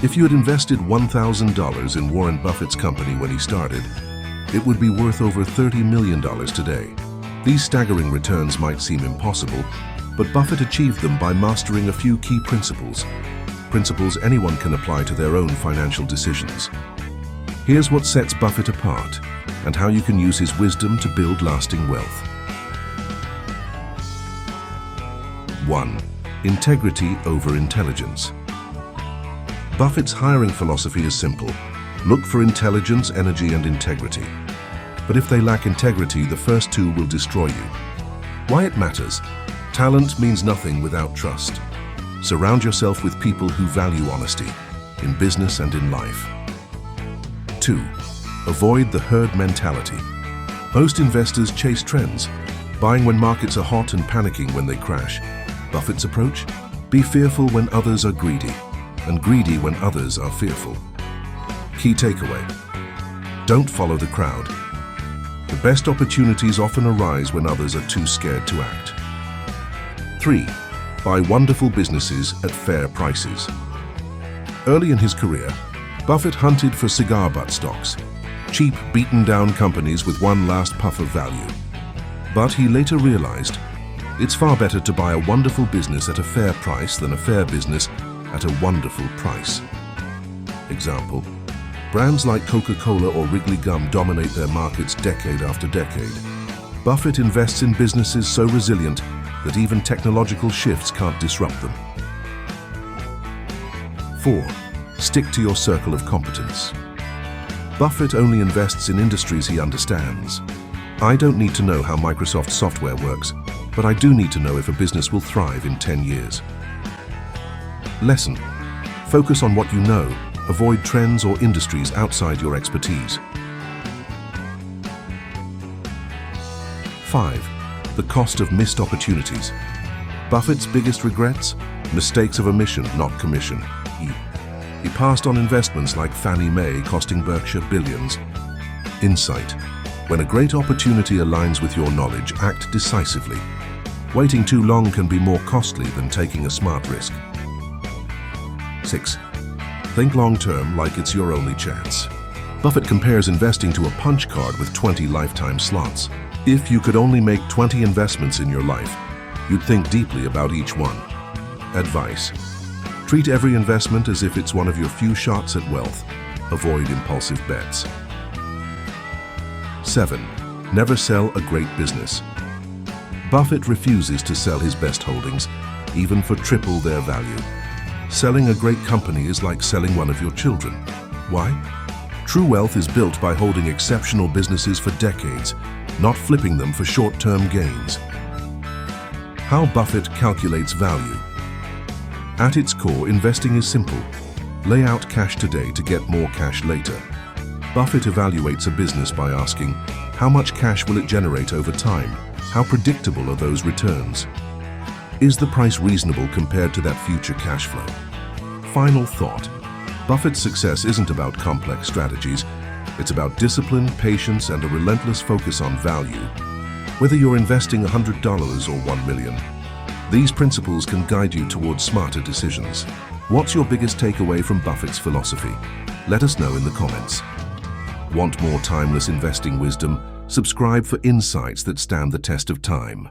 If you had invested $1,000 in Warren Buffett's company when he started, it would be worth over $30 million today. These staggering returns might seem impossible, but Buffett achieved them by mastering a few key principles anyone can apply to their own financial decisions. Here's what sets Buffett apart and how you can use his wisdom to build lasting wealth. 1. Integrity over intelligence. Buffett's hiring philosophy is simple. Look for intelligence, energy, and integrity. But if they lack integrity, the first two will destroy you. Why it matters? Talent means nothing without trust. Surround yourself with people who value honesty, in business and in life. 2. Avoid the herd mentality. Most investors chase trends, buying when markets are hot and panicking when they crash. Buffett's approach? Be fearful when others are greedy, and greedy when others are fearful. Key takeaway: don't follow the crowd. The best opportunities often arise when others are too scared to act. 3. Buy wonderful businesses at fair prices. Early in his career, Buffett hunted for cigar butt stocks, cheap, beaten-down companies with one last puff of value. But he later realized it's far better to buy a wonderful business at a fair price than a fair business at a wonderful price. Example: brands like Coca-Cola or Wrigley Gum dominate their markets decade after decade. Buffett invests in businesses so resilient that even technological shifts can't disrupt them. 4. Stick to your circle of competence. Buffett only invests in industries he understands. I don't need to know how Microsoft software works, but I do need to know if a business will thrive in 10 years. Lesson: focus on what you know. Avoid trends or industries outside your expertise. 5. The cost of missed opportunities. Buffett's biggest regrets? Mistakes of omission, not commission. He passed on investments like Fannie Mae, costing Berkshire billions. Insight: when a great opportunity aligns with your knowledge, act decisively. Waiting too long can be more costly than taking a smart risk. 6. Think long-term like it's your only chance. Buffett compares investing to a punch card with 20 lifetime slots. If you could only make 20 investments in your life, you'd think deeply about each one. Advice: treat every investment as if it's one of your few shots at wealth. Avoid impulsive bets. 7. Never sell a great business. Buffett refuses to sell his best holdings, even for triple their value. Selling a great company is like selling one of your children. Why? True wealth is built by holding exceptional businesses for decades, not flipping them for short-term gains. How Buffett calculates value. At its core, investing is simple. Lay out cash today to get more cash later. Buffett evaluates a business by asking, how much cash will it generate over time? How predictable are those returns? Is the price reasonable compared to that future cash flow? Final thought: Buffett's success isn't about complex strategies. It's about discipline, patience, and a relentless focus on value. Whether you're investing $100 or $1 million, these principles can guide you towards smarter decisions. What's your biggest takeaway from Buffett's philosophy? Let us know in the comments. Want more timeless investing wisdom? Subscribe for insights that stand the test of time.